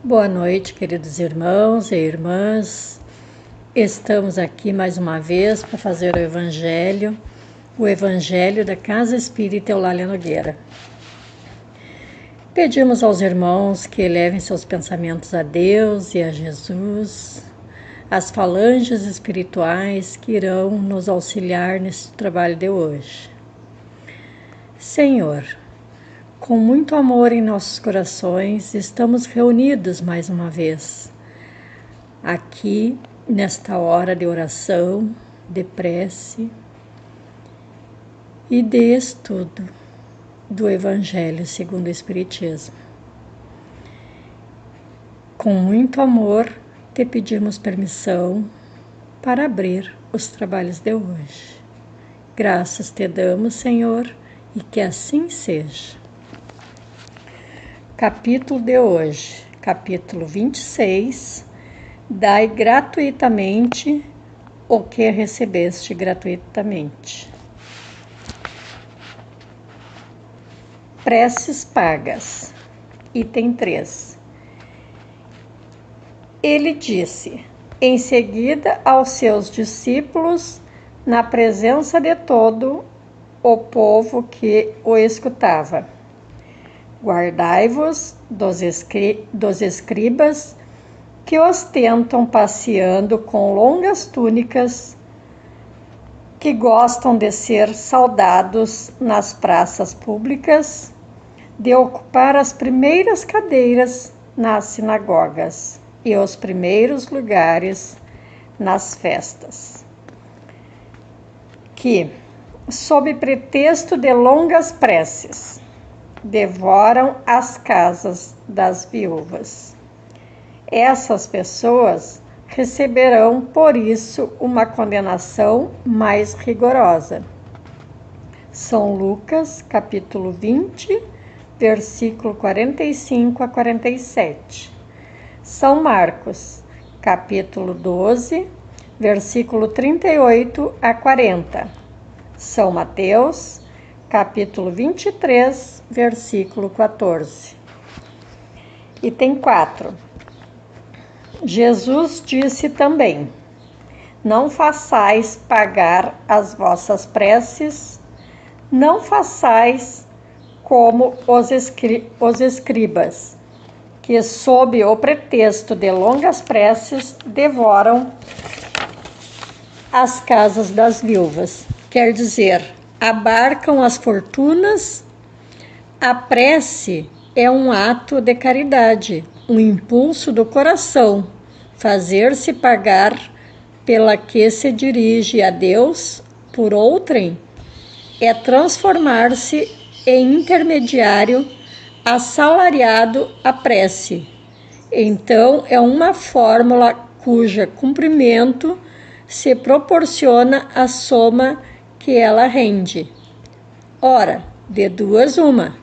Boa noite, queridos irmãos e irmãs. Estamos aqui mais uma vez para fazer o Evangelho da Casa Espírita Eulália Nogueira. Pedimos aos irmãos que elevem seus pensamentos a Deus e a Jesus, as falanges espirituais que irão nos auxiliar nesse trabalho de hoje. Senhor, com muito amor em nossos corações, estamos reunidos mais uma vez, aqui nesta hora de oração, de prece e de estudo do Evangelho segundo o Espiritismo. Com muito amor, te pedimos permissão para abrir os trabalhos de hoje. Graças te damos, Senhor, e que assim seja. Capítulo de hoje, capítulo 26, dai gratuitamente o que recebeste gratuitamente. Preces pagas, item 3. Ele disse, em seguida aos seus discípulos, na presença de todo o povo que o escutava: guardai-vos dos escribas que ostentam passeando com longas túnicas, que gostam de ser saudados nas praças públicas, de ocupar as primeiras cadeiras nas sinagogas e os primeiros lugares nas festas, que, sob pretexto de longas preces, devoram as casas das viúvas. Essas pessoas receberão, por isso, uma condenação mais rigorosa. São Lucas, capítulo 20, versículo 45 a 47. São Marcos, capítulo 12, versículo 38 a 40. São Mateus, capítulo 23, versículo 14. Item 4. Jesus disse também: não façais pagar as vossas preces, não façais como os escribas, que sob o pretexto de longas preces devoram as casas das viúvas. Quer dizer, abarcam as fortunas. A prece é um ato de caridade, um impulso do coração, fazer-se pagar pela que se dirige a Deus por outrem, é transformar-se em intermediário assalariado à prece. Então, é uma fórmula cuja cumprimento se proporciona a soma que ela rende. Ora, de duas uma: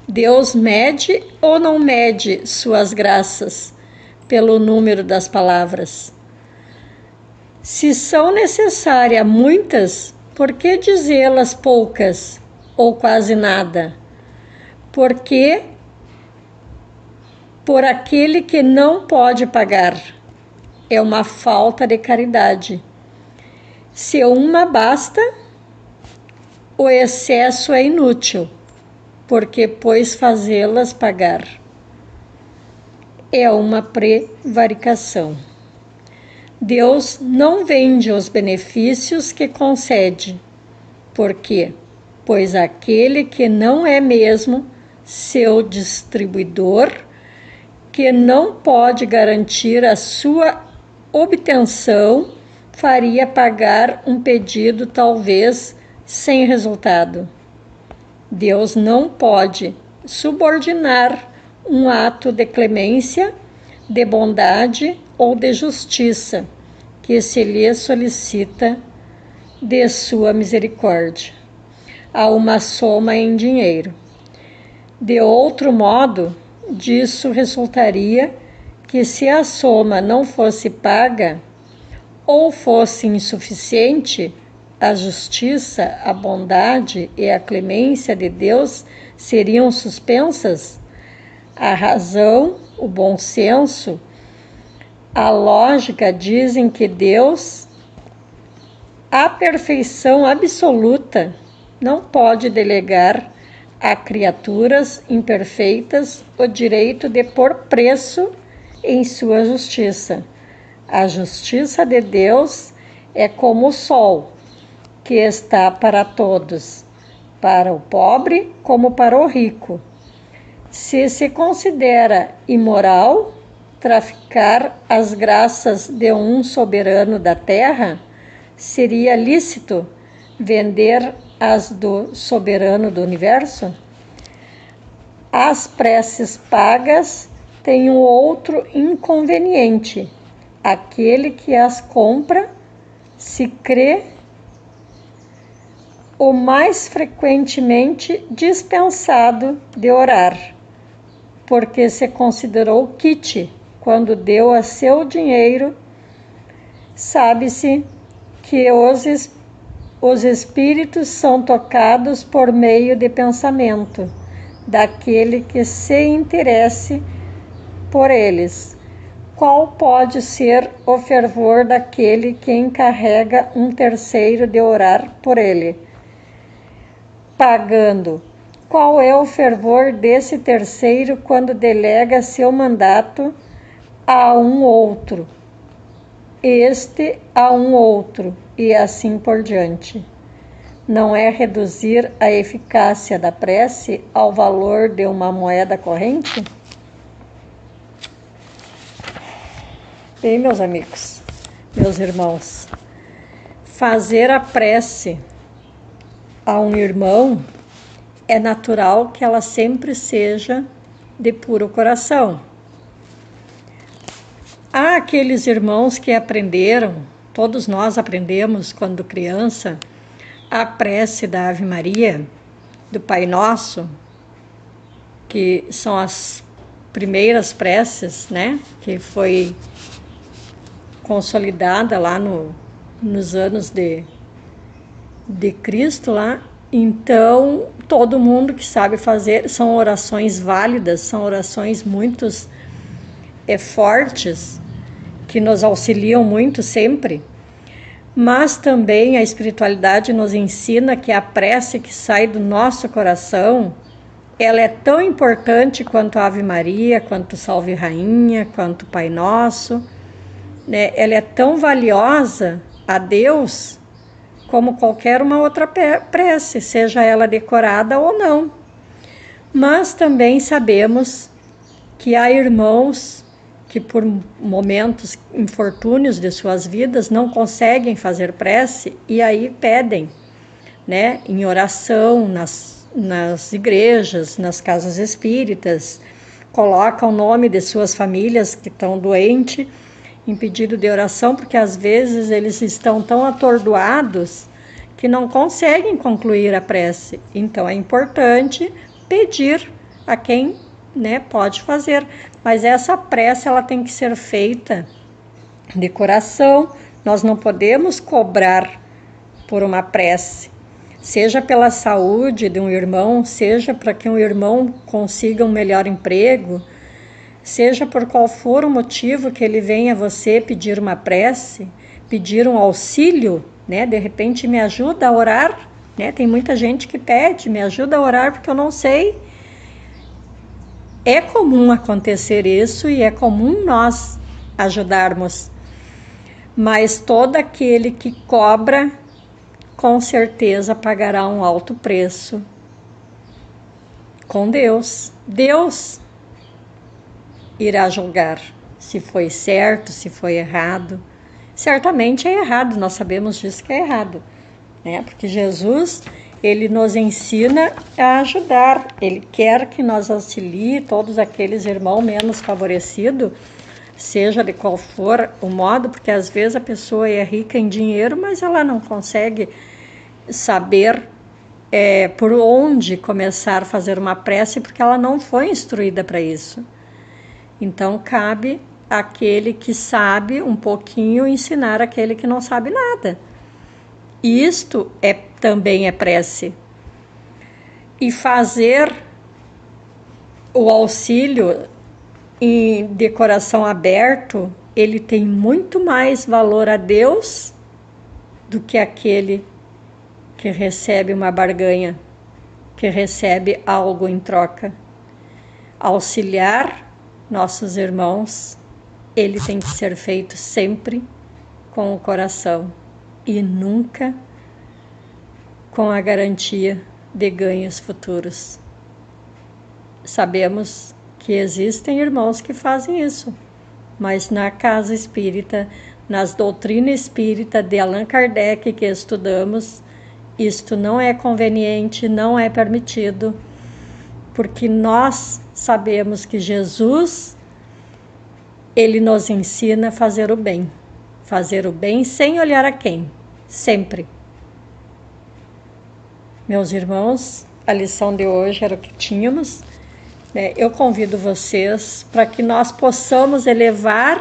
Deus mede ou não mede suas graças pelo número das palavras? Se são necessárias muitas, por que dizê-las poucas ou quase nada? Porque por aquele que não pode pagar. É uma falta de caridade. Se uma basta, o excesso é inútil, porque pois fazê-las pagar é uma prevaricação. Deus não vende os benefícios que concede. Por quê? Pois aquele que não é mesmo seu distribuidor, que não pode garantir a sua obtenção, faria pagar um pedido talvez sem resultado. Deus não pode subordinar um ato de clemência, de bondade ou de justiça que se lhe solicita de sua misericórdia a uma soma em dinheiro. De outro modo, disso resultaria que, se a soma não fosse paga ou fosse insuficiente, a justiça, a bondade e a clemência de Deus seriam suspensas, a razão o bom senso, a lógica dizem que Deus, a perfeição absoluta, não pode delegar a criaturas imperfeitas o direito de pôr preço em sua justiça. A justiça de Deus é como o sol, que está para todos, para o pobre como para o rico. Se considera imoral traficar as graças de um soberano da terra, seria lícito vender as do soberano do universo? As preces pagas têm um outro inconveniente. Aquele que as compra se crê o mais frequentemente dispensado de orar, porque se considerou quite quando deu a seu dinheiro. Sabe-se que os espíritos são tocados por meio de pensamento daquele que se interesse por eles. Qual pode ser o fervor daquele que encarrega um terceiro de orar por ele, pagando? Qual é o fervor desse terceiro quando delega seu mandato a um outro, este a um outro, e assim por diante? Não é reduzir a eficácia da prece ao valor de uma moeda corrente? Bem, meus amigos, meus irmãos, fazer a prece a um irmão é natural que ela sempre seja de puro coração. Há aqueles irmãos que aprenderam, todos nós aprendemos quando criança, a prece da Ave Maria, do Pai Nosso, que são as primeiras preces, né, que foi consolidada lá nos anos de Cristo lá. Então, todo mundo que sabe fazer, são orações válidas, são orações muito fortes, que nos auxiliam muito sempre. Mas também a espiritualidade nos ensina que a prece que sai do nosso coração, ela é tão importante quanto a Ave Maria, quanto o Salve Rainha, quanto o Pai Nosso, né? Ela é tão valiosa a Deus como qualquer uma outra prece, seja ela decorada ou não. Mas também sabemos que há irmãos que por momentos, infortúnios de suas vidas, não conseguem fazer prece e aí pedem, né, em oração, nas igrejas, nas casas espíritas, colocam o nome de suas famílias que estão doentes em pedido de oração, porque às vezes eles estão tão atordoados que não conseguem concluir a prece. Então é importante pedir a quem, né, pode fazer, mas essa prece ela tem que ser feita de coração. Nós não podemos cobrar por uma prece, seja pela saúde de um irmão, seja para que um irmão consiga um melhor emprego, seja por qual for o motivo que ele venha a você pedir uma prece, pedir um auxílio, né? De repente me ajuda a orar, né? Tem muita gente que pede, me ajuda a orar porque eu não sei. É comum acontecer isso e é comum nós ajudarmos, mas todo aquele que cobra, com certeza pagará um alto preço com Deus. Deus irá julgar se foi certo, se foi errado. Certamente é errado, nós sabemos disso que é errado, né? Porque Jesus, ele nos ensina a ajudar, ele quer que nós auxilie todos aqueles irmãos menos favorecidos, seja de qual for o modo, porque às vezes a pessoa é rica em dinheiro, mas ela não consegue saber por onde começar a fazer uma prece, porque ela não foi instruída para isso. Então, cabe àquele que sabe um pouquinho ensinar aquele que não sabe nada. Isto também é prece. E fazer o auxílio de coração aberto, ele tem muito mais valor a Deus do que aquele que recebe uma barganha, que recebe algo em troca. Auxiliar nossos irmãos, ele tem que ser feito sempre com o coração e nunca com a garantia de ganhos futuros. Sabemos que existem irmãos que fazem isso, mas na casa espírita, nas doutrinas espíritas de Allan Kardec que estudamos, isto não é conveniente, não é permitido, porque nós sabemos que Jesus, ele nos ensina a fazer o bem sem olhar a quem, sempre. Meus irmãos, a lição de hoje era o que tínhamos. Eu convido vocês para que nós possamos elevar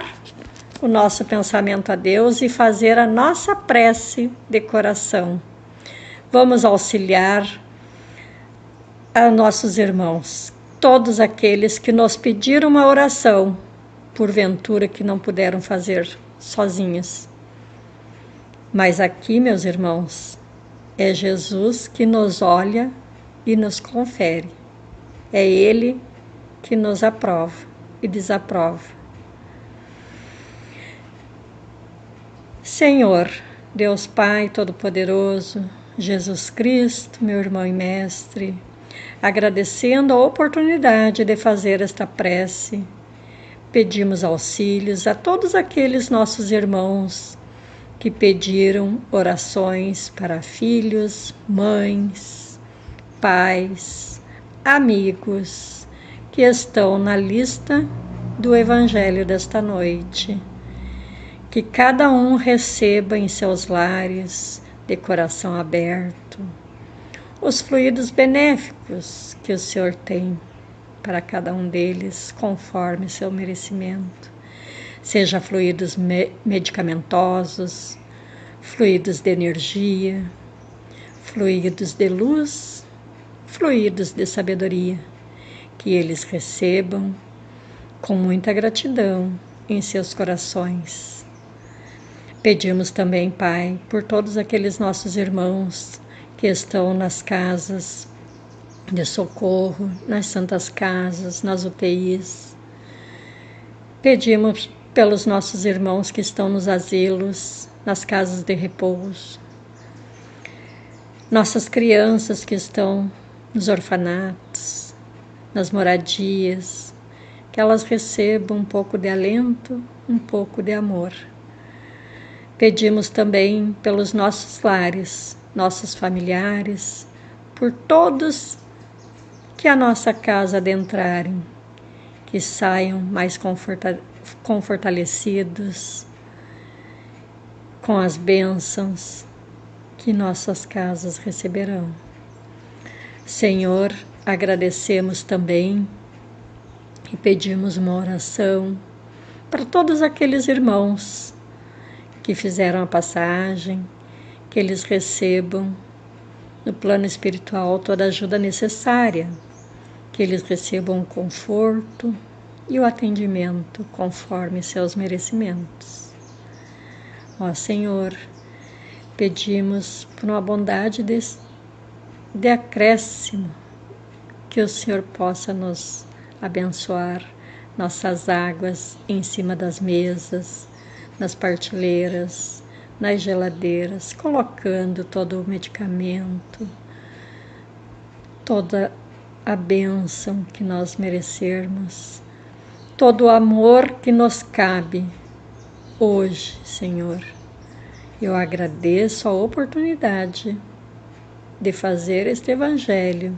o nosso pensamento a Deus e fazer a nossa prece de coração. Vamos auxiliar a nossos irmãos, todos aqueles que nos pediram uma oração, porventura que não puderam fazer sozinhos. Mas aqui, meus irmãos, é Jesus que nos olha e nos confere. É Ele que nos aprova e desaprova. Senhor, Deus Pai Todo-Poderoso, Jesus Cristo, meu irmão e mestre, agradecendo a oportunidade de fazer esta prece, pedimos auxílios a todos aqueles nossos irmãos que pediram orações para filhos, mães, pais, amigos que estão na lista do Evangelho desta noite. Que cada um receba em seus lares, de coração aberto, os fluidos benéficos que o Senhor tem para cada um deles, conforme seu merecimento. Seja fluidos medicamentosos, fluidos de energia, fluidos de luz, fluidos de sabedoria, que eles recebam com muita gratidão em seus corações. Pedimos também, Pai, por todos aqueles nossos irmãos que estão nas casas de socorro, nas santas casas, nas UTIs. Pedimos pelos nossos irmãos que estão nos asilos, nas casas de repouso. Nossas crianças que estão nos orfanatos, nas moradias, que elas recebam um pouco de alento, um pouco de amor. Pedimos também pelos nossos lares, nossos familiares, por todos que a nossa casa adentrarem, que saiam mais fortalecidos com as bênçãos que nossas casas receberão. Senhor, agradecemos também e pedimos uma oração para todos aqueles irmãos que fizeram a passagem, que eles recebam no plano espiritual toda a ajuda necessária, que eles recebam o conforto e o atendimento conforme seus merecimentos. Ó Senhor, pedimos por uma bondade de acréscimo, que o Senhor possa nos abençoar nossas águas em cima das mesas, nas prateleiras, nas geladeiras, colocando todo o medicamento, toda a bênção que nós merecermos, todo o amor que nos cabe hoje, Senhor. Eu agradeço a oportunidade de fazer este Evangelho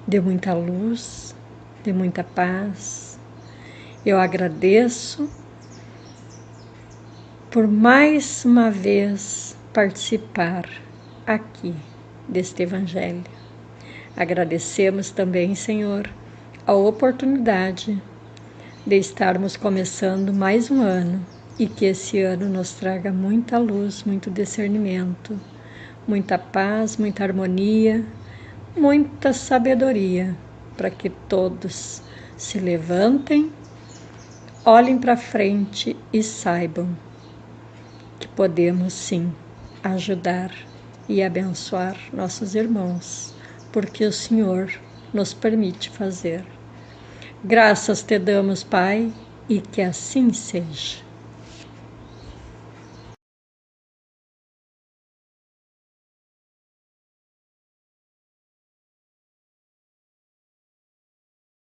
de muita luz, de muita paz. Eu agradeço por mais uma vez participar aqui deste Evangelho. Agradecemos também, Senhor, a oportunidade de estarmos começando mais um ano e que esse ano nos traga muita luz, muito discernimento, muita paz, muita harmonia, muita sabedoria, para que todos se levantem olhem para frente e saibam que podemos sim ajudar e abençoar nossos irmãos, porque o Senhor nos permite fazer. Graças te damos, Pai, e que assim seja.